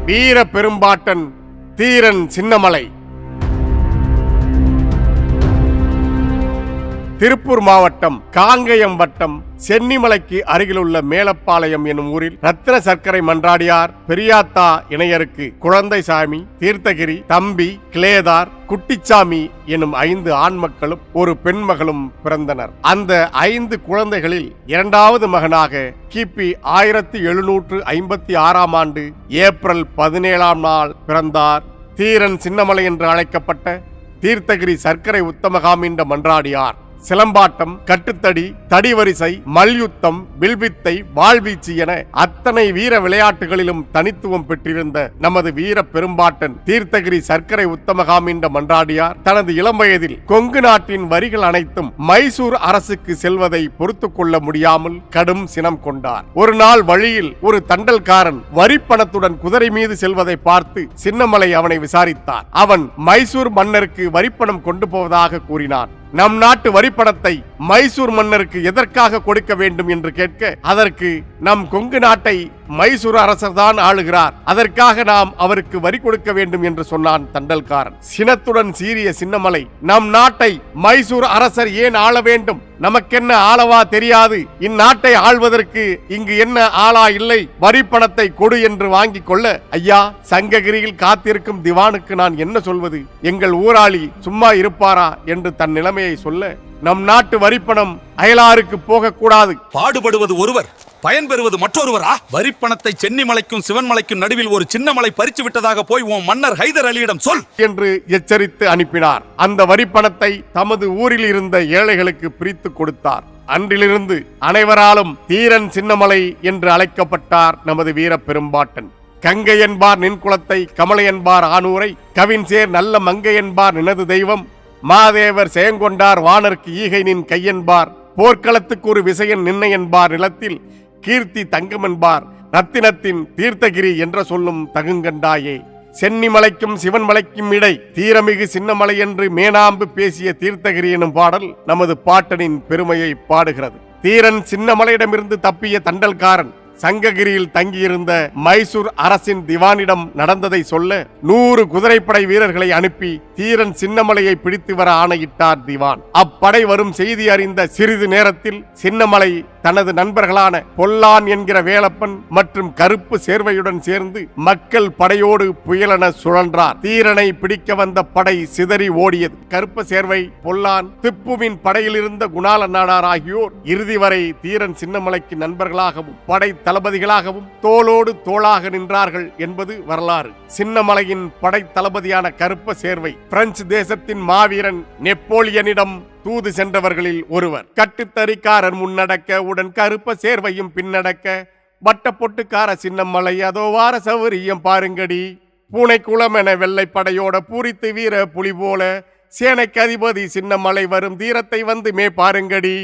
வீர பெரும்பாட்டன் தீரன் சின்னமலை. திருப்பூர் மாவட்டம் காங்கயம் வட்டம் சென்னிமலைக்கு அருகிலுள்ள மேலப்பாளையம் எனும் ஊரில் ரத்தின சர்க்கரை மன்றாடியார் பெரியாத்தா இணையருக்கு குழந்தைசாமி, தீர்த்தகிரி, தம்பி, கிளேதார், குட்டிச்சாமி எனும் 5 ஆண் மக்களும் ஒரு பெண் மகளும் பிறந்தனர். அந்த 5 குழந்தைகளில் இரண்டாவது மகனாக கிபி 1756ஆம் ஆண்டு ஏப்ரல் 17ஆம் நாள் பிறந்தார் தீரன் சின்னமலை என்று அழைக்கப்பட்ட தீர்த்தகிரி சர்க்கரை உத்தமகாமின்ற மன்றாடியார். சிலம்பாட்டம், கட்டுத்தடி, தடிவரிசை, மல்யுத்தம், வில்வித்தை, வாழ்வீச்சு என அத்தனை வீர விளையாட்டுகளிலும் தனித்துவம் பெற்றிருந்த நமது வீர பெரும்பாட்டன் தீர்த்தகிரி சர்க்கரை உத்தமகாமின்ற மன்றாடியார் தனது இளம் வயதில் கொங்கு நாட்டின் வரிகள் அனைத்தும் மைசூர் அரசுக்கு செல்வதை பொறுத்துக் கொள்ள முடியாமல் கடும் சினம் கொண்டார். ஒரு நாள் வழியில் ஒரு தண்டல்காரன் வரிப்பணத்துடன் குதிரை மீது செல்வதை பார்த்து சின்னமலை அவனை விசாரித்தார். அவன் மைசூர் மன்னருக்கு வரிப்பணம் கொண்டு போவதாக கூறினான். நம் நாட்டு வரிப்பணத்தை மைசூர் மன்னருக்கு எதற்காக கொடுக்க வேண்டும் என்று கேட்க, அதற்கு நம் கொங்கு நாட்டை மைசூர் அரசர் தான் ஆளுகிறார், அதற்காக நாம் அவருக்கு வரி கொடுக்க வேண்டும் என்று சொன்னான் தண்டல்காரன். சினத்துடன் சீறிய சின்னமலை, நம் நாட்டை மைசூர் அரசர் ஏன் ஆள வேண்டும்? நமக்கென்ன ஆளவா தெரியாது? இந்நாட்டை ஆள்வதற்கு இங்கு என்ன ஆளா இல்லை? வரி பணத்தை கொடு என்று வாங்கிக் கொள்ள, ஐயா, சங்ககிரியில் காத்திருக்கும் திவானுக்கு நான் என்ன சொல்வது? எங்கள் ஊராளி சும்மா இருப்பாரா என்று தன் நிலைமையை சொல்ல, நம் நாட்டு வரிப்பணம் அயலாருக்கு போகக்கூடாது. பாடுபடுவது ஒருவர், பயன் பெறுவது மற்றொருவரா? வரிப்பணத்தை சென்னிமலைக்கும் சிவன்மலைக்கும் நடுவில் ஒரு சின்னமலை பறிச்சு விட்டதாக போய் உன் மன்னர் ஹைதர் அலியிடம் சொல் என்று எச்சரித்து அனுப்பினார். அந்த வரிப்பணத்தை தமது ஊரில் இருந்த ஏழைகளுக்கு பிரித்து கொடுத்தார். அன்றிலிருந்து அனைவராலும் தீரன் சின்னமலை என்று அழைக்கப்பட்டார் நமது வீர பெரும்பாட்டன். கங்கை என்பார் நின் குலத்தை, கமலை என்பார் ஆனூரை, கவின்சேர் நல்ல மங்கை என்பார் நினது தெய்வம், மாதேவர் செயங்கொண்டார் வானர்க்கு ஈகை நின் கையென்பார், போர்க்களத்துக்கு ஒரு விசையன் நின்னை என்பார் நிலத்தில், கீர்த்தி தங்கம் என்பார் ரத்தினத்தின் தீர்த்தகிரி என்ற சொல்லும் தகுங்கண்டாயே. சென்னிமலைக்கும் சிவன்மலைக்கும் இடை தீரமிகு சின்னமலை என்று மேனாம்பு பேசிய தீர்த்தகிரி எனும் பாடல் நமது பாட்டனின் பெருமையை பாடுகிறது. தீரன் சின்னமலையிடமிருந்து தப்பிய தண்டல்காரன் சங்ககிரியில் தங்கியிருந்த மைசூர் அரசின் திவானிடம் நடந்ததை சொல்ல 100 குதிரைப்படை வீரர்களை அனுப்பி தீரன் சின்னமலையை பிடித்து வர ஆணையிட்டார் திவான். அப்படை வரும் செய்தி அறிந்த சிறிது நேரத்தில் சின்னமலை தனது நண்பர்களான பொல்லான் என்கிற வேலப்பன் மற்றும் கருப்பு சேர்வையுடன் சேர்ந்து மக்கள் படையோடு புயலென சுழன்றார். தீரனை பிடிக்க வந்த படை சிதறி ஓடியது. கருப்பு சேர்வை, பொல்லான், திப்புவின் படையில் இருந்த குணால நாடார் ஆகியோர் இறுதி வரை தீரன் சின்னமலைக்கு நண்பர்களாகவும் படை தளபதிகளாகவும் தோளோடு தோளாக நின்றார்கள் என்பது வரலாறு. சின்னமலையின் படை தளபதியான கருப்ப சேர்வை பிரெஞ்சு தேசத்தின் மாவீரன் நெப்போலியனிடம் தூது சென்றவர்களில் ஒருவர். கட்டுத்தறிக்காரர் முன்னடக்க உடன் கருப்ப சேர்வையும் பின்னடக்க, வட்ட பொட்டுக்கார சின்னமலை அதோ வார சௌரியம் பாருங்கடி, பூனை குளம் என வெள்ளை படையோட பூரித்து வீர புலி போல சேனைக்கு அதிபதி சின்னமலை வரும் தீரத்தை வந்து மே பாருங்கடி,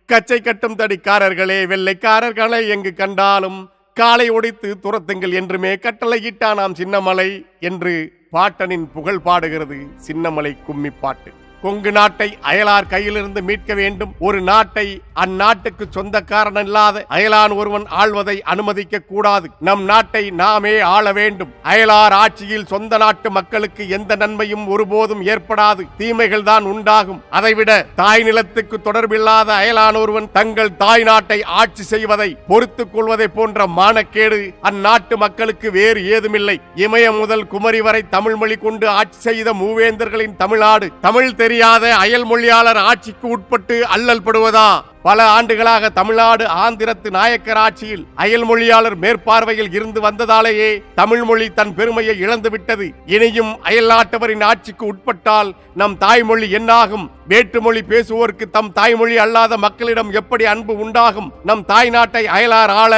கச்சை கட்டும் தடிக்காரர்களே வெள்ளைக்காரர்களை எங்கு கண்டாலும் காலை ஒடித்து துரத்துங்கள் என்றுமே கட்டளையிட்டானாம் சின்னமலை என்று பாட்டனின் புகழ் பாடுகிறது சின்னமலை கும்மி பாட்டு. கொங்கு நாட்டை அயலார் கையிலிருந்து மீட்க வேண்டும். ஒரு நாட்டை அந்நாட்டுக்கு சொந்தக்காரன் இல்லாத அயலான் ஒருவன் ஆள்வதை அனுமதிக்க கூடாது. நம் நாட்டை நாமே ஆள வேண்டும். அயலார் ஆட்சியில் சொந்த நாட்டு மக்களுக்கு எந்த நன்மையும் ஒருபோதும் ஏற்படாது, தீமைகள் தான் உண்டாகும். அதைவிட தாய் நிலத்துக்கு தொடர்பில்லாத அயலான் ஒருவன் தங்கள் தாய் நாட்டை ஆட்சி செய்வதை பொறுத்துக் கொள்வதை போன்ற மானக்கேடு அந்நாட்டு மக்களுக்கு வேறு ஏதுமில்லை. இமயம் முதல் குமரி வரை தமிழ் மொழி கொண்டு ஆட்சி செய்த மூவேந்தர்களின் தமிழ்நாடு தமிழ் தெரியாத அயல் மொழியாளர் ஆட்சிக்கு உட்பட்டு அல்லல் படுவதா? பல ஆண்டுகளாக தமிழ்நாடு ஆந்திரத்து நாயக்கர் ஆட்சியில் அயல் மொழியாளர் மேற்பார்வையில் இருந்து வந்ததாலேயே தமிழ் மொழி தன் பெருமையை இழந்துவிட்டது. இனியும் அயல் நாட்டவரின் ஆட்சிக்கு உட்பட்டால் நம் தாய்மொழி என்னாகும்? வேற்றுமொழி பேசுவோருக்கு தம் தாய்மொழி அல்லாத மக்களிடம் எப்படி அன்பு உண்டாகும்? நம் தாய் நாட்டை அயலார் ஆள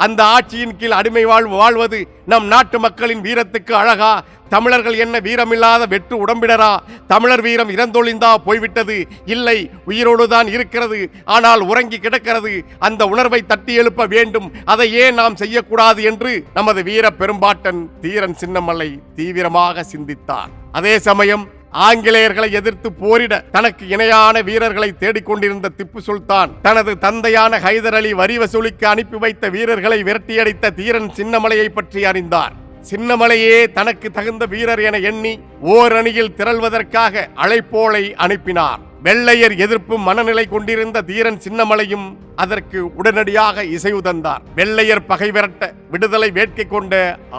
அந்த ஆட்சியின் கீழ் அடிமை வாழ்வது நம் நாட்டு மக்களின் வீரத்துக்கு அழகா? தமிழர்கள் என்ன வீரமில்லாத வெற்று உடம்பினரா? தமிழர் வீரம் இறந்தொழிந்தா போய்விட்டது? இல்லை, உயிரோடுதான் இருக்கிறது, ஆனால் உறங்கி கிடக்கிறது. அந்த உணர்வை தட்டி எழுப்ப வேண்டும். அதை ஏன் நாம் செய்யக்கூடாது என்று நமது வீர பெரும்பாட்டன் தீரன் சின்னமலை தீவிரமாக சிந்தித்தார். அதே சமயம் ஆங்கிலேயர்களை எதிர்த்து போரிட தனக்கு இணையான வீரர்களை தேடிக்கொண்டிருந்த திப்பு சுல்தான் தனது தந்தையான ஹைதர் அலி வரி வசூலிக்கு அனுப்பி வைத்த வீரர்களை விரட்டியடித்த தீரன் சின்னமலையை பற்றி அறிந்தார். சின்னமலையே தனக்கு தகுந்த வீரர் என எண்ணி ஓரணியில் திரள்வதற்காக அழைப்போலை அனுப்பினார். வெள்ளையர் எதிர்ப்பு மனநிலை கொண்டிருந்த தீரன் சின்னமலையும் அதற்கு உடனடியாக இசைவு தந்தார். வெள்ளையர் பகை விரட்ட விடுதலை வேட்கை கொண்ட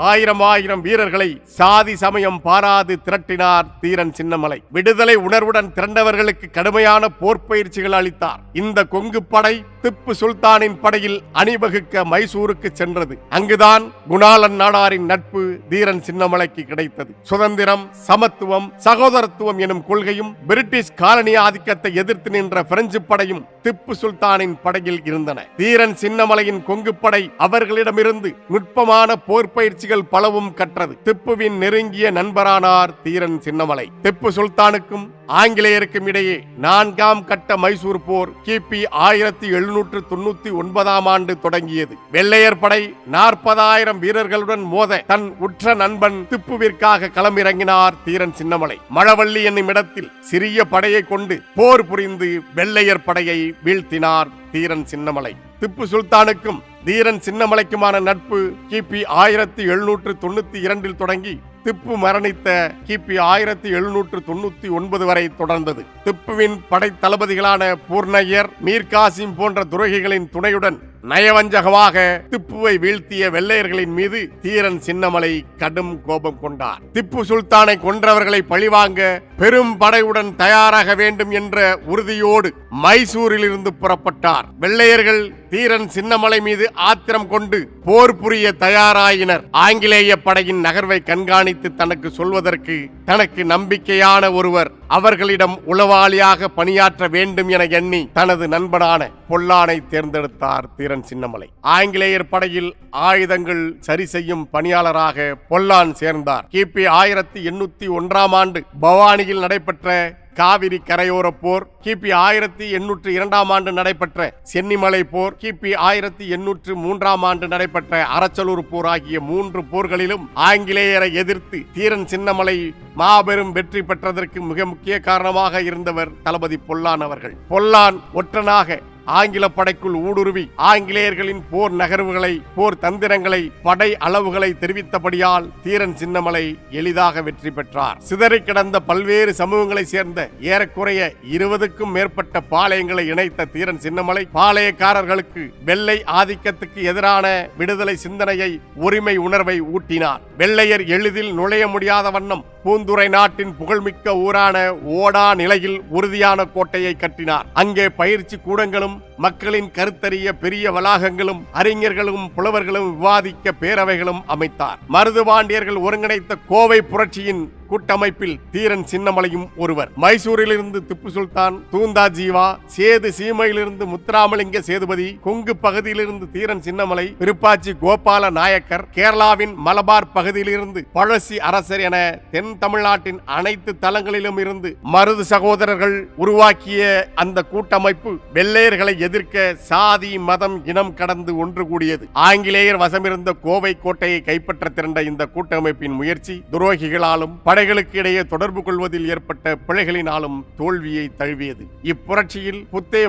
ஆயிரம் வீரர்களை சாதி சமயம் பாராது திரட்டினார் தீரன் சின்னமலை. விடுதலை உணர்வுடன் திரண்டவர்களுக்கு கடுமையான போர்ப்பயிற்சிகள் அளித்தார். இந்த கொங்கு படை திப்பு சுல்தானின் படையில் அணிவகுக்க மைசூருக்கு சென்றது. அங்குதான் குணாளன் நாடாரின் நட்பு தீரன் சின்னமலைக்கு கிடைத்தது. சுதந்திரம், சமத்துவம், சகோதரத்துவம் எனும் கொள்கையும் பிரிட்டிஷ் காலனி ஆதிக்கத்தை எதிர்த்து நின்ற பிரெஞ்சு படையும் திப்பு சுல்தானின் படையில் இருந்தன. தீரன் சின்னமலையின் கொங்கு படை அவர்களிடமிருந்து நுட்பமான போர் பயிற்சிகள் பலவும் கற்றது. திப்புவின் நெருங்கிய நண்பரானார் தீரன் சின்னமலை. திப்பு சுல்தானுக்கும் ஆங்கிலேயருக்கும் இடையே 4ஆம் கட்ட மைசூர் போர் கிபி 1799 ஆண்டு தொடங்கியது. வெள்ளையர் படை 40,000 வீரர்களுடன் மோத தன் உற்ற நண்பன் திப்புவிற்காக களமிறங்கினார் தீரன் சின்னமலை. மழவள்ளி என்னும் இடத்தில் சிறிய படையை கொண்டு போர் புரிந்து வெள்ளையர் படையை வீழ்த்தினார் தீரன் சின்னமலை. திப்பு சுல்தானுக்கும் தீரன் சின்னமலைக்குமான நட்பு கிபி 1792 தொடங்கி திப்பு மரணித்த கிபி 1799 வரை தொடர்ந்தது. திப்புவின் படை தளபதிகளான பூர்ணையர், மீர் காசிம் போன்ற துரோகிகளின் துணையுடன் நயவஞ்சகமாக திப்புவை வீழ்த்திய வெள்ளையர்களின் மீது தீரன் சின்னமலை கடும் கோபம் கொண்டார். திப்பு சுல்தானை கொன்றவர்களை பழிவாங்க பெரும் படையுடன் தயாராக வேண்டும் என்ற உறுதியோடு மைசூரிலிருந்து புறப்பட்டார். வெள்ளையர்கள் தீரன் சின்னமலை மீது ஆத்திரம் கொண்டு போர் புரிய தயாராயினர். ஆங்கிலேய படையின் நகர்வை கண்காணித்து தனக்கு சொல்வதற்கு தனக்கு நம்பிக்கையான ஒருவர் அவர்களிடம் உளவாளியாக பணியாற்ற வேண்டும் என எண்ணி தனது நண்பனான பொல்லானை தேர்ந்தெடுத்தார் தீரன் சின்னமலை. ஆங்கிலேயர் படையில் ஆயுதங்கள் சரி செய்யும் பணியாளராக பொல்லான் சேர்ந்தார். கிபி 1801 ஆண்டு பவானியில் நடைபெற்ற காவிரி கரையோர போர், கிபி 1802 ஆண்டு நடைபெற்ற சென்னிமலை போர், கிபி 1803 ஆண்டு நடைபெற்ற அரச்சலூர் போர் ஆகிய 3 போர்களிலும் ஆங்கிலேயரை எதிர்த்து தீரன் சின்னமலை மாபெரும் வெற்றி பெற்றதற்கு மிக முக்கிய காரணமாக இருந்தவர் தளபதி பொல்லான் அவர்கள். பொல்லான் ஒற்றனாக ஆங்கில படைக்குள் ஊடுருவி ஆங்கிலேயர்களின் போர் நகர்வுகளை, போர் தந்திரங்களை, படை அளவுகளை தெரிவித்தபடியால் தீரன் சின்னமலை எளிதாக வெற்றி பெற்றார். சிதறி கிடந்த பல்வேறு சமூகங்களை சேர்ந்த ஏறக்குறைய 20க்கும் மேற்பட்ட பாளையங்களை இணைத்த தீரன் சின்னமலை பாளையக்காரர்களுக்கு வெள்ளை ஆதிக்கத்துக்கு எதிரான விடுதலை சிந்தனையை, உரிமை உணர்வை ஊட்டினார். வெள்ளையர் எளிதில் நுழைய முடியாத வண்ணம் பூந்துரை நாட்டின் புகழ்மிக்க ஊரான ஓடா நிலையில் உறுதியான கோட்டையை கட்டினார். அங்கே பயிற்சி கூடங்களும், மக்களின் கருத்தறிய பெரிய வளாகங்களும், அறிஞர்களும் புலவர்களும் விவாதிக்க பேரவைகளும் அமைத்தார். மருதுபாண்டியர்கள் ஒருங்கிணைத்த கோவை புரட்சியின் கூட்டமைப்பில் தீரன் சின்னமலையும் ஒருவர். மைசூரிலிருந்து திப்பு சுல்தான், தூந்தா ஜீவா, சேது சீமையிலிருந்து முத்துராமலிங்க சேதுபதி, கொங்கு பகுதியிலிருந்து தீரன் சின்னமலை, விருப்பாச்சி கோபால நாயக்கர், கேரளாவின் மலபார் பகுதியிலிருந்து பழசி அரசர் என தென் தமிழ்நாட்டின் அனைத்து தளங்களிலும் இருந்து மருது சகோதரர்கள் உருவாக்கிய அந்த கூட்டமைப்பு வெள்ளையர்களை எதிர்க்க சாதி, மதம், இனம் கடந்து ஒன்று கூடியது. ஆங்கிலேயர் வசமிருந்த கோவை கோட்டையை கைப்பற்ற திரண்ட இந்த கூட்டமைப்பின் முயற்சி துரோகிகளாலும் படைகளுக்கு இடையே தொடர்பு கொள்வதில் ஏற்பட்ட பிழைகளினாலும் தோல்வியை தழுவியது. இப்புரட்சியில் புத்தே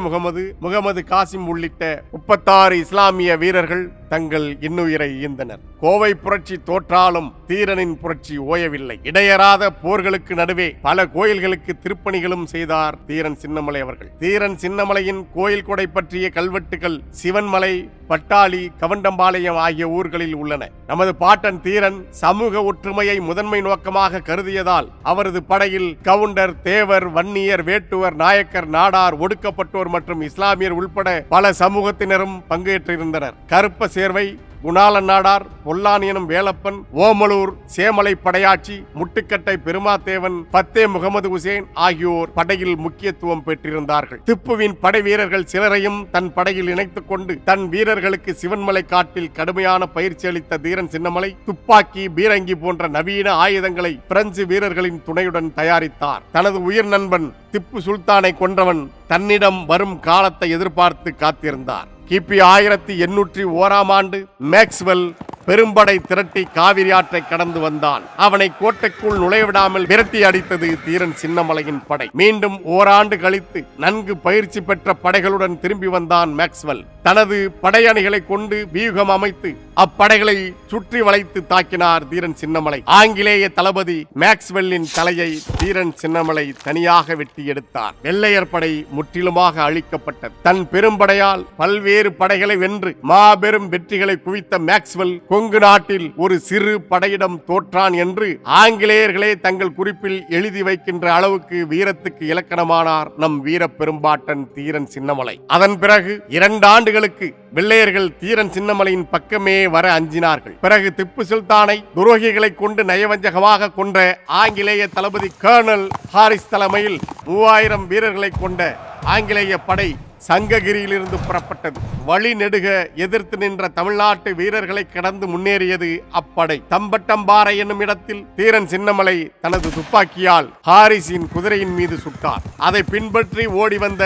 முகமது காசிம் உள்ளிட்ட 36 இஸ்லாமிய வீரர்கள் தங்கள் இன்னுயிரை ஈந்தனர். கோவை புரட்சி தோற்றாலும் தீரனின் புரட்சி ஓயவில்லை. இடையறாத போர்களுக்கு நடுவே பல கோயில்களுக்கு திருப்பணிகளும் செய்தார் தீரன் சின்னமலை அவர்கள். தீரன் சின்னமலையின் கோயில் கொடை பற்றிய கல்வெட்டுகள் சிவன்மலை, பட்டாளி, கவண்டம்பாளையம் ஆகிய ஊர்களில் உள்ளன. நமது பாட்டன் தீரன் சமூக ஒற்றுமையை முதன்மை நோக்கமாக கருதியதால் அவரது படையில் கவுண்டர், தேவர், வன்னியர், வேட்டுவர், நாயக்கர், நாடார், ஒடுக்கப்பட்டோர் மற்றும் இஸ்லாமியர் உள்பட பல சமூகத்தினரும் பங்கேற்றிருந்தனர். கருப்ப சேர்வை, குணாளன் நாடார், பொல்லான் எனும் வேலப்பன், ஓமலூர் சேமலை படையாட்சி, முட்டுக்கட்டை பெருமாத்தேவன், பத்தே முகமது உசேன் ஆகியோர் படையில் முக்கியத்துவம் பெற்றிருந்தார்கள். திப்புவின் படை வீரர்கள் சிலரையும் தன் படையில் இணைத்துக் கொண்டு தன் வீரர்களுக்கு சிவன்மலை காட்டில் கடுமையான பயிற்சி அளித்த தீரன் சின்னமலை துப்பாக்கி, பீரங்கி போன்ற நவீன ஆயுதங்களை பிரெஞ்சு வீரர்களின் துணையுடன் தயாரித்தார். தனது உயிர் நண்பன் திப்பு சுல்தானை கொன்றவன் தன்னிடம் வரும் காலத்தை எதிர்பார்த்து காத்திருந்தார். கிபி 1801 ஆண்டு மேக்ஸ்வெல் பெரும்படை திரட்டி காவிரி ஆற்றை கடந்து வந்தான். அவனை கோட்டைக்குள் நுழைவிடாமல் விரட்டி அடித்தது தீரன் சின்னமலையின் படை. மீண்டும் ஓராண்டு கழித்து நன்கு பயிற்சி பெற்ற படைகளுடன் திரும்பி வந்தான் மேக்ஸ்வெல். தனது படையணிகளை கொண்டு வியூகம் அமைத்து அப்படைகளை சுற்றி வளைத்து தாக்கினார் தீரன் சின்னமலை. ஆங்கிலேய தளபதி மேக்ஸ்வெல்லின் தலையை தீரன் சின்னமலை தனியாக வெட்டி எடுத்தார். வெள்ளையர் படை முற்றிலுமாக அழிக்கப்பட்டது. தன் பெரும்படையால் பல்வேறு படைகளை வென்று மாபெரும் வெற்றிகளை குவித்த மேக்ஸ்வெல் கொங்கு நாட்டில் ஒரு சிறு படையிடம் தோற்றான் என்று ஆங்கிலேயர்களே தங்கள் குறிப்பில் எழுதி வைக்கின்ற அளவுக்கு வீரத்துக்கு இலக்கணமானார் நம் வீர பெரும்பாட்டன் தீரன் சின்னமலை. அதன் பிறகு 2 ஆண்டுகளுக்கு வெள்ளையர்கள் தீரன் சின்னமலையின் பக்கமே வர அஞ்சினார்கள். பிறகு திப்பு சுல்தானை துரோகிகளை கொண்டு நயவஞ்சகமாக கொன்ற ஆங்கிலேய தளபதி கர்னல் ஹாரிஸ் தலைமையில் 3000 வீரர்களை கொண்ட ஆங்கிலேய படை சங்ககிரியிலிருந்து புறப்பட்டது. வழி நெடுக எதிர்த்து நின்ற தமிழ்நாட்டு வீரர்களை கடந்து முன்னேறியது அப்படை. தம்பட்டம்பாறை என்னும் இடத்தில் தீரன் சின்னமலை தனது துப்பாக்கியால் ஹாரிஸின் குதிரையின் மீது சுட்டார். அதை பின்பற்றி ஓடி வந்த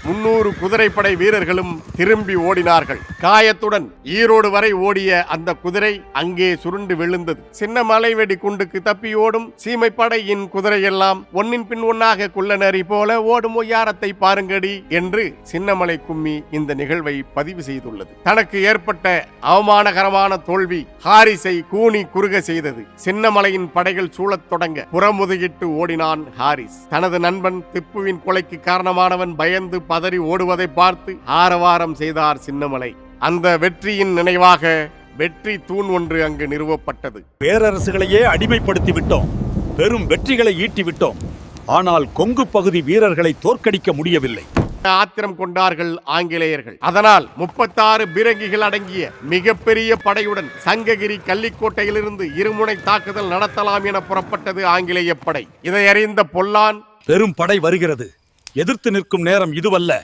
300 குதிரைப்படை வீரர்களும் திரும்பி ஓடினார்கள். காயத்துடன் ஈரோடு வரை ஓடிய அந்த குதிரை அங்கே சுருண்டு விழுந்தது. சின்னமலை வெடி குண்டுக்கு தப்பி ஓடும் சீமைப்படையின் குதிரையெல்லாம் ஒன்னின் பின் ஒன்னாக குள்ளநரி போல ஓடும் ஒய்யாரத்தை பாருங்கடி என்று சின்னமலை கும்மி இந்த நிகழ்வை பதிவு செய்துள்ளது. தனக்கு ஏற்பட்ட அவமானகரமான தோல்வி ஹாரிஸை கூனி குறுக செய்தது. சின்னமலையின் படைகள் சூழத் தொடங்க புறமுதுகிட்டு ஓடினான் ஹாரிஸ். தனது நண்பன் திப்புவின் கொலைக்கு காரணமானவன் பயந்து பதறி ஓடுவதை பார்த்து ஆரவாரம் செய்தார் சின்னமலை. அந்த வெற்றியின் நினைவாக வெற்றி தூண் ஒன்று அங்கு நிறுவப்பட்டது. பேரரசுகளையே அடிமைப்படுத்தி விட்டோம், பெரும் வெற்றிகளை ஈட்டி விட்டோம். ஆனால் கொங்கு பகுதி வீரர்களை தோற்கடிக்க முடியவில்லை. ஆத்திரம் கொண்டார்கள் ஆங்கிலேயர்கள். அதனால் 36 பீரங்கிகள் அடங்கிய மிகப்பெரிய படையுடன் சங்ககிரி கள்ளிக்கோட்டையிலிருந்து இருமுனை தாக்குதல் நடத்தலாம் என புறப்பட்டது ஆங்கிலேய படை. இதை அறிந்த பொல்லான், பெரும் படை வருகிறது, எதிர்த்து நிற்கும் நேரம் இதுவல்ல,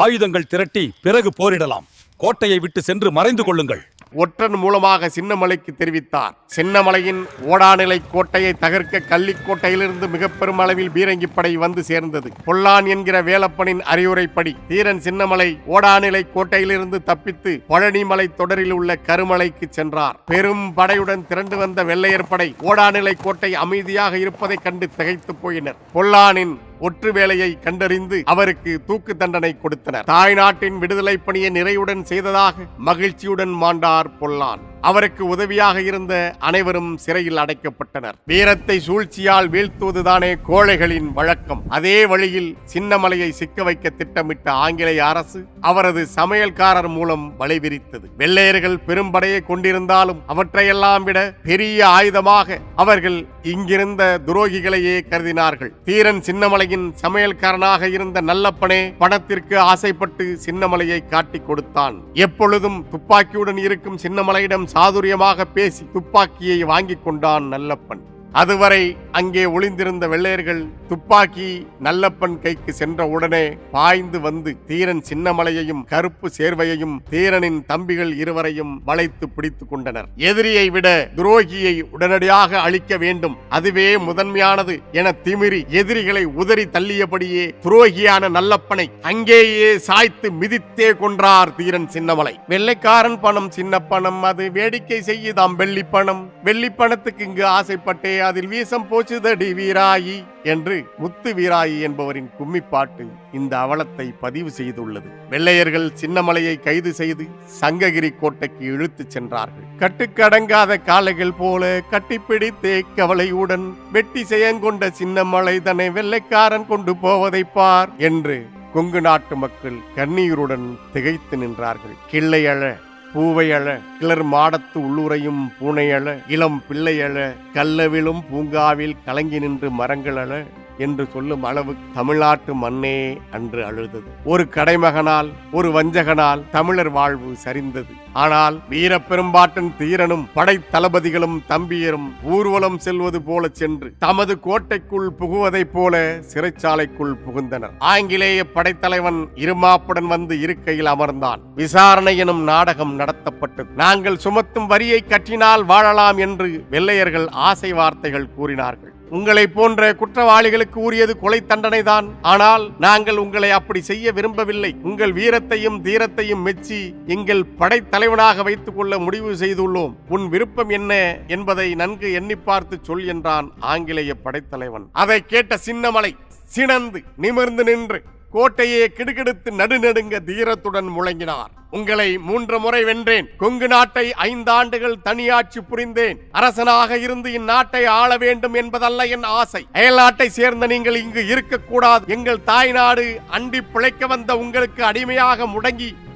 ஆயுதங்கள் திரட்டி பிறகு போரிடலாம், கோட்டையை விட்டு சென்று மறைந்து கொள்ளுங்கள் ஒற்றன் மூலமாக சின்னமலைக்கு தெரிவித்தார். சின்னமலையின் ஓடாநிலை கோட்டையை தகர்க்க கள்ளிக்கோட்டையிலிருந்து மிக பெரும் அளவில் பீரங்கி படை வந்து சேர்ந்தது. பொல்லான் என்கிற வேலப்பனின் அறிவுரைப்படி தீரன் சின்னமலை ஓடாநிலை கோட்டையிலிருந்து தப்பித்து பழனிமலை தொடரில் உள்ள கருமலைக்கு சென்றார். பெரும் படையுடன் திரண்டு வந்த வெள்ளையர் படை ஓடாநிலை கோட்டை அமைதியாக இருப்பதை கண்டு திகைத்து போயினர். பொல்லானின் ஒற்று வேலையை கண்டறிந்து அவருக்கு தூக்கு தண்டனை கொடுத்தனர். தாய்நாட்டின் விடுதலை பணியை நிறைவுடன் செய்ததாக மகிழ்ச்சியுடன் மாண்டார் பொல்லான். அவருக்கு உதவியாக இருந்த அனைவரும் சிறையில் அடைக்கப்பட்டனர். வீரத்தை சூழ்ச்சியால் வீழ்த்துவதுதானே கோழைகளின் வழக்கம். அதே வழியில் சின்னமலையை சிக்க வைக்க திட்டமிட்ட ஆங்கிலேய அரசு அவரது சமையல்காரர் மூலம் வலை விரித்தது. வெள்ளையர்கள் பெரும்படையை கொண்டிருந்தாலும் அவற்றையெல்லாம் விட பெரிய ஆயுதமாக அவர்கள் இங்கிருந்த துரோகிகளையே கருதினார்கள். தீரன் சின்னமலையின் சமையல்காரனாக இருந்த நல்லப்பனே பணத்திற்கு ஆசைப்பட்டு சின்னமலையை காட்டிக் கொடுத்தான். எப்பொழுதும் துப்பாக்கியுடன் இருக்கும் சின்னமலையிடம் சாதுரியமாக பேசி துப்பாக்கியை வாங்கிக் கொண்டான் நல்லப்பன். அதுவரை அங்கே ஒளிந்திருந்த வெள்ளையர்கள் துப்பாக்கி நல்லப்பன் கைக்கு சென்ற உடனே பாய்ந்து வந்து தீரன் சின்னமலையையும் கருப்பு சேர்வையையும் தீரனின் தம்பிகள் இருவரையும் வளைத்து பிடித்துக் கொண்டனர். எதிரியை விட துரோகியை உடனடியாக அழிக்க வேண்டும், அதுவே முதன்மையானது என திமிரி எதிரிகளை உதறி தள்ளியபடியே துரோகியான நல்லப்பனை அங்கேயே சாய்த்து மிதித்தே கொன்றார் தீரன் சின்னமலை. வெள்ளைக்காரன் பணம் சின்ன பணம், அது வேடிக்கை செய்யுதாம் வெள்ளி பணம், வெள்ளி பணத்துக்கு இங்கு ஆசைப்பட்டே அதில் வீசம் போச்சுதடி வீராயி என்று முத்து வீராயி என்பவரின் கும்மிப்பாட்டு இந்த அவலத்தை பதிவு செய்துள்ளது. வெள்ளையர்கள் சின்னமலையை கைது செய்து சங்ககிரி கோட்டைக்கு இழுத்துச் சென்றார்கள். கட்டுக்கடங்காத காளைகள் போல கட்டிப்பிடித்தே கவலையுடன் வெட்டி செயங்கொண்ட சின்னமலை தன்னை வெள்ளைக்காரன் கொண்டு போவதை பார் என்று கொங்கு நாட்டு மக்கள் கண்ணீருடன் திகைத்து நின்றார்கள். கிள்ளையழ பூவையழ கிளர் மாடத்து உள்ளுரையும் பூனையழ இளம் பிள்ளையழ கல்லவிலும் பூங்காவில் கலங்கி நின்று மரங்களழ என்று சொல்லும் அளவு தமிழ்நாட்டு மண்ணே அன்று அழுதது. ஒரு கடைமகனால் ஒரு வஞ்சகனால் தமிழர் வாழ்வு சரிந்தது. ஆனால் வீர பெரும்பாட்டன் தீரனும் படை தளபதிகளும் தம்பியரும் ஊர்வலம் செல்வது போல சென்று தமது கோட்டைக்குள் புகுவதைப் போல சிறைச்சாலைக்குள் புகுந்தனர். ஆங்கிலேய படைத்தலைவன் இருமாப்புடன் வந்து இருக்கையில் அமர்ந்தான். விசாரணை எனும் நாடகம் நடத்தப்பட்டது. நாங்கள் சுமத்தும் வரியை கற்றினால் வாழலாம் என்று வெள்ளையர்கள் ஆசை வார்த்தைகள் கூறினார்கள். உங்களை போன்ற குற்றவாளிகளுக்கு உரியது கொலை தண்டனை தான். ஆனால் நாங்கள் உங்களை அப்படி செய்ய விரும்பவில்லை. உங்கள் வீரத்தையும் தீரத்தையும் மெச்சி எங்கள் படைத்தலைவனாக வைத்துக் கொள்ள முடிவு செய்துள்ளோம். உன் விருப்பம் என்ன என்பதை நன்கு எண்ணி பார்த்து சொல் என்றான் ஆங்கிலேய படைத்தலைவன். அதை கேட்ட சின்னமலை சினந்து நிமிர்ந்து நின்று கோட்டையே கிடுகிடுத்து நடுநடுங்க தீரத்துடன் முழங்கினார். உங்களை 3 முறை வென்றேன். கொங்கு நாட்டை 5 ஆண்டுகள் தனியாட்சி புரிந்தேன். அரசனாக இருந்து இந்நாட்டை ஆள வேண்டும் என்பதல்ல என் ஆசை. அயல்நாட்டை சேர்ந்த நீங்கள் இங்கு இருக்கக்கூடாது. எங்கள் தாய் நாடு அண்டி பிழைக்க வந்த உங்களுக்கு அடிமையாக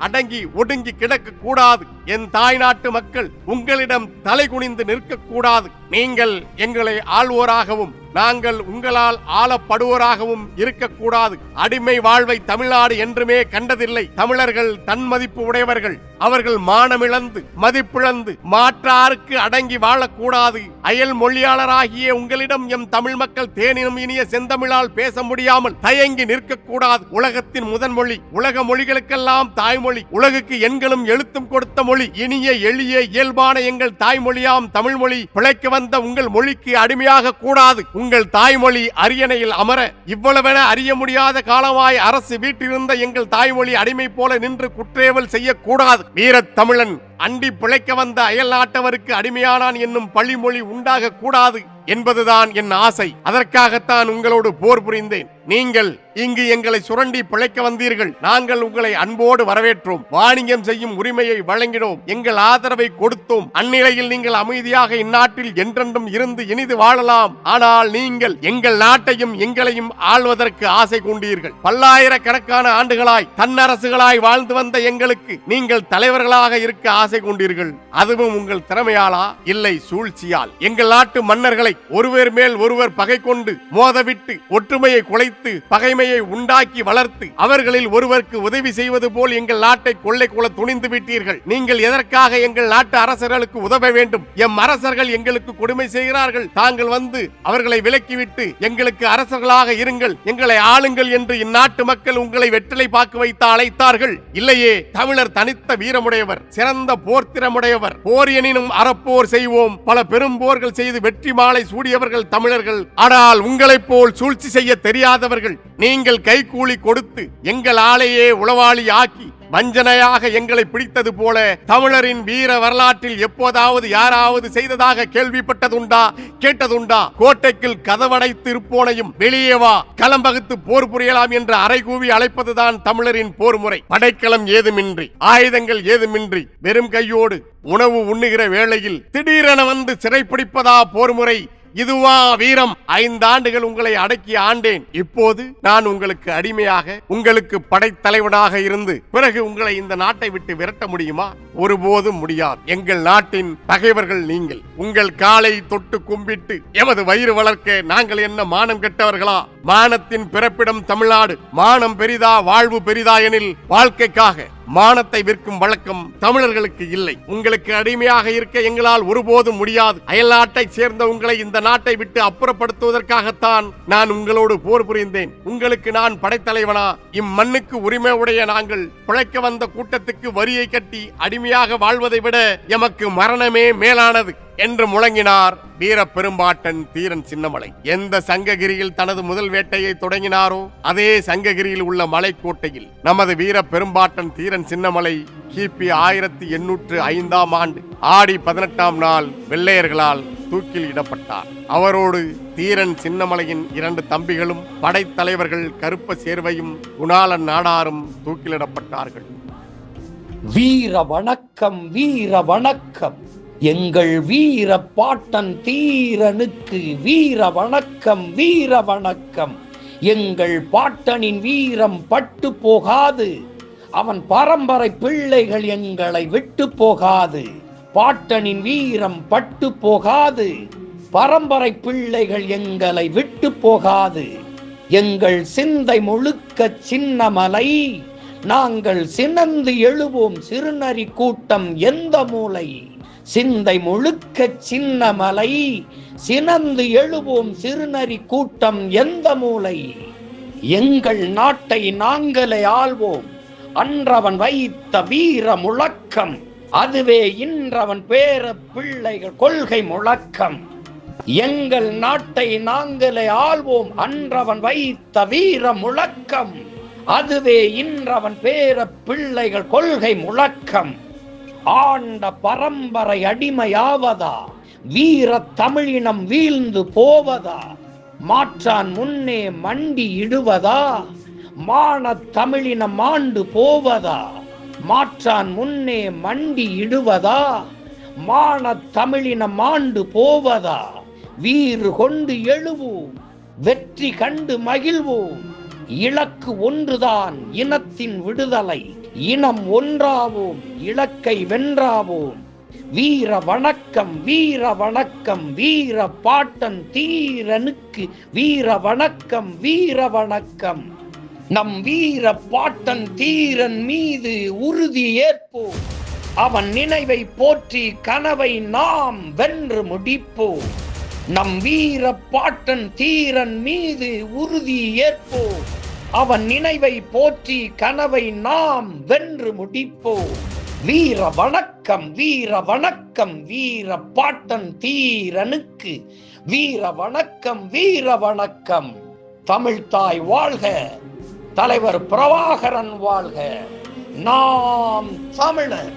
அடங்கி ஒடுங்கி கிடக்க கூடாது. என் தாய் நாட்டு மக்கள் உங்களிடம் தலை குனிந்து நிற்கக்கூடாது. நீங்கள் எங்களை ஆள்வோராகவும் நாங்கள் உங்களால் ஆளப்படுவோராகவும் இருக்கக்கூடாது. அடிமை வாழ்வை தமிழ்நாடு என்றுமே கண்டதில்லை. தமிழர்கள் தன்மதிப்பு உடையவர்கள். அவர்கள் மானமிழந்து மதிப்பிழந்து மாற்றாருக்கு அடங்கி வாழக்கூடாது. அயல் மொழியாளராகிய உங்களிடம் எம் தமிழ் மக்கள் தேனினும் இனிய செந்தமிழால் பேச முடியாமல் தயங்கி நிற்கக்கூடாது. உலகத்தின் முதன்மொழி, உலக மொழிகளுக்கெல்லாம் தாய்மொழி, உலகுக்கு எண்களும் எழுத்தும் கொடுத்த மொழி, இனிய எளிய இயல்பான எங்கள் தாய்மொழியாம் தமிழ் மொழி பிழைக்க வந்த உங்கள் மொழிக்கு அடிமையாக கூடாது. உங்கள் தாய்மொழி அரியணையில் அமர இவ்வளவென அறிய முடியாத காலமாய் அரசு வீட்டிலிருந்த எங்கள் தாய்மொழி அடிமை போல நின்று குற்றேவல் செய்யக்கூடாது. வீரத் தமிழன் அண்டி பிழைக்க வந்த அயல் நாட்டவருக்கு அடிமையானான் என்னும் பழிமொழி உண்டாக கூடாது என்பதுதான் என் ஆசை. அதற்காகத்தான் உங்களோடு போர் புரிந்தேன். நீங்கள் இங்கு எங்களை சுரண்டி பிழைக்க வந்தீர்கள். நாங்கள் உங்களை அன்போடு வரவேற்றோம். வாணிகம் செய்யும் உரிமையை வழங்கினோம். எங்கள் ஆதரவை கொடுத்தோம். அந்நிலையில் நீங்கள் அமைதியாக இந்நாட்டில் என்றென்றும் இருந்து இனிது வாழலாம். ஆனால் நீங்கள் எங்கள் நாட்டையும் எங்களையும் ஆள்வதற்கு ஆசை கொண்டீர்கள். பல்லாயிரக்கணக்கான ஆண்டுகளாய் தன்னரசுகளாய் வாழ்ந்து வந்த எங்களுக்கு நீங்கள் தலைவர்களாக இருக்க ஆசை கொண்டீர்கள். அதுவும் உங்கள் திறமையாலா? இல்லை, சூழ்ச்சியால். எங்கள் நாட்டு மன்னர்களை ஒருவர் மேல் ஒருவர் பகை கொண்டு மோதவிட்டு ஒற்றுமையை குலைத்து பகைமையை உண்டாக்கி வளர்த்து அவர்களில் ஒருவருக்கு உதவி செய்வது போல் எங்கள் நாட்டை கொள்ளை கொள்ள துணிந்து விட்டீர்கள். நீங்கள் எதற்காக எங்கள் நாட்டு அரசர்களுக்கு உதவ வேண்டும்? எம் அரசர்கள் எங்களுக்கு கொடுமை செய்கிறார்கள். தாங்கள் வந்து அவர்களை விலக்கிவிட்டு எங்களுக்கு அரசர்களாக இருங்கள், எங்களை ஆளுங்கள் என்று இந்நாட்டு மக்கள் உங்களை வெற்றிலை பாக்கு வைத்து அழைத்தார்கள். இல்லையே, தமிழர் தனித்த வீரமுடையவர், சிறந்த போர்த்திறமுடையவர். போர் எனினும் அறப்போர் செய்வோம். பல பெரும் போர்கள் செய்து வெற்றி மாலை சூடியவர்கள் தமிழர்கள். ஆனால் உங்களைப் போல் சூழ்ச்சி செய்ய தெரியாதவர்கள். நீங்கள் கைகூலி கொடுத்து எங்கள் ஆளையே உளவாளி ஆக்கி வஞ்சனையாக எங்களை பிடித்தது போல தமிழரின் வீர வரலாற்றில் எப்போதாவது யாராவது செய்ததாக கேள்விப்பட்டதுண்டா, கேட்டதுண்டா? கோட்டைக்குள் கதவடைத்து இருப்போனையும் வெளியே வா, களம்பகுத்து போர் புரியலாம் என்று அறைகூவி அழைப்பதுதான் தமிழரின் போர் முறை. படைக்களம் ஏதுமின்றி, ஆயுதங்கள் ஏதுமின்றி, வெறும் கையோடு உணவு உண்ணுகிற வேளையில் திடீரென வந்து சிறைப்பிடிப்பதா போர் முறை? இதுவா வீரம்? 5 ஆண்டுகள் உங்களை அடக்கி ஆண்டேன். இப்போது நான் உங்களுக்கு அடிமையாக, உங்களுக்கு படைத்தலைவனாக இருந்து பிறகு உங்களை இந்த நாட்டை விட்டு விரட்ட முடியுமா? ஒருபோதும் முடியாது. எங்கள் நாட்டின் பகைவர்கள் நீங்கள். உங்கள் காலை தொட்டு கும்பிட்டு எமது வயிறு வளர்க்க நாங்கள் என்ன மானம் கெட்டவர்களா? மானத்தின் பிறப்பிடம் தமிழ்நாடு. மானம் பெரிதா வாழ்வு பெரிதா எனில் வாழ்க்கைக்காக மானத்தை விற்கும் வழக்கம் தமிழர்களுக்கு இல்லை. உங்களுக்கு அடிமையாக இருக்க எங்களால் ஒருபோதும் முடியாது. அயல்நாட்டை சேர்ந்த உங்களை இந்த நாட்டை விட்டு அப்புறப்படுத்துவதற்காகத்தான் நான் உங்களோடு போர் புரிந்தேன். உங்களுக்கு நான் படைத்தலைவனா? இம்மண்ணுக்கு உரிமை உடைய நாங்கள் பிழைக்க வந்த கூட்டத்துக்கு வரியை கட்டி அடிமையாக வாழ்வதை விட எமக்கு மரணமே மேலானது என்று முழங்கினார் வீர பெரும்பாட்டன் தீரன் சின்னமலை. எந்த சங்ககிரியில் தனது முதல் வேட்டையை தொடங்கினாரோ அதே சங்ககிரியில் உள்ள மலைக்கோட்டையில் நமது வீர பெரும்பாட்டன் தீரன் சின்னமலை கிபி 1805 ஆண்டு ஆடி 18ஆம் நாள் வெள்ளையர்களால் தூக்கில் இடப்பட்டார். அவரோடு தீரன் சின்னமலையின் 2 தம்பிகளும் படைத்தலைவர்கள் கருப்ப சேர்வையும் குணாளன் நாடாரும் தூக்கிலிடப்பட்டார்கள். வீர வணக்கம், வீர வணக்கம். எங்கள் வீர பாட்டன் தீரனுக்கு வீர வணக்கம், வீர வணக்கம். எங்கள் பாட்டனின் வீரம் பட்டு போகாது. அவன் பரம்பரை பிள்ளைகள் எங்களை விட்டு போகாது. பாட்டனின் வீரம் பட்டு போகாது. பரம்பரை பிள்ளைகள் எங்களை விட்டு போகாது. எங்கள் சிந்தை முழுக்க சின்னமலை. நாங்கள் சினந்து எழுவோம் சிறுநரி கூட்டம் எந்த மூலை. சிந்தை முழுக்க சின்னமலை. சினந்து எழுவோம் சிறுநரி கூட்டம் எந்த மூலை. எங்கள் நாட்டை நாங்களே ஆள்வோம். அன்றவன் வைத்த வீர முழக்கம் அதுவே இன்றவன் பேர பிள்ளைகள் கொள்கை முழக்கம். எங்கள் நாட்டை நாங்களே ஆள்வோம் அன்றவன் வைத்த வீர முழக்கம், அதுவே இன்றவன் பேர பிள்ளைகள் கொள்கை முழக்கம். ஆண்ட பரம்பரை அடிமையாவதா, வீர தமிழினம் வீழ்ந்து போவதா, மாற்றான் முன்னே மண்டி இடுவதா, மான தமிழினம் ஆண்டு போவதா, மாற்றான் முன்னே மண்டி இடுவதா, மான தமிழினம் ஆண்டு போவதா. வீறு கொண்டு எழுவோம், வெற்றி கண்டு மகிழ்வோம். இலக்கு ஒன்றுதான் இனத்தின் விடுதலை, இனம் ஒன்றாவோம், இலக்கை வென்றாவோம். வீர வணக்கம் வீர வணக்கம் வீர பாட்டன் தீரனுக்கு வீர வணக்கம் வீர வணக்கம். நம் வீர பாட்டன் தீரன் மீது உறுதி ஏற்போம், அவன் நினைவை போற்றி கனவை நாம் வென்று முடிப்போம். நம் வீர பாட்டன் தீரன் மீது உறுதி ஏற்போம், அவன் நினைவை போற்றி கனவை நாம் வென்று முடிப்போம். வீர வணக்கம் வீர வணக்கம் வீர பாட்டன் தீரனுக்கு வீர வணக்கம் வீர வணக்கம். தமிழ்தாய் வாழ்க, தலைவர் பிரபாகரன் வாழ்க. நாம் தமிழர்.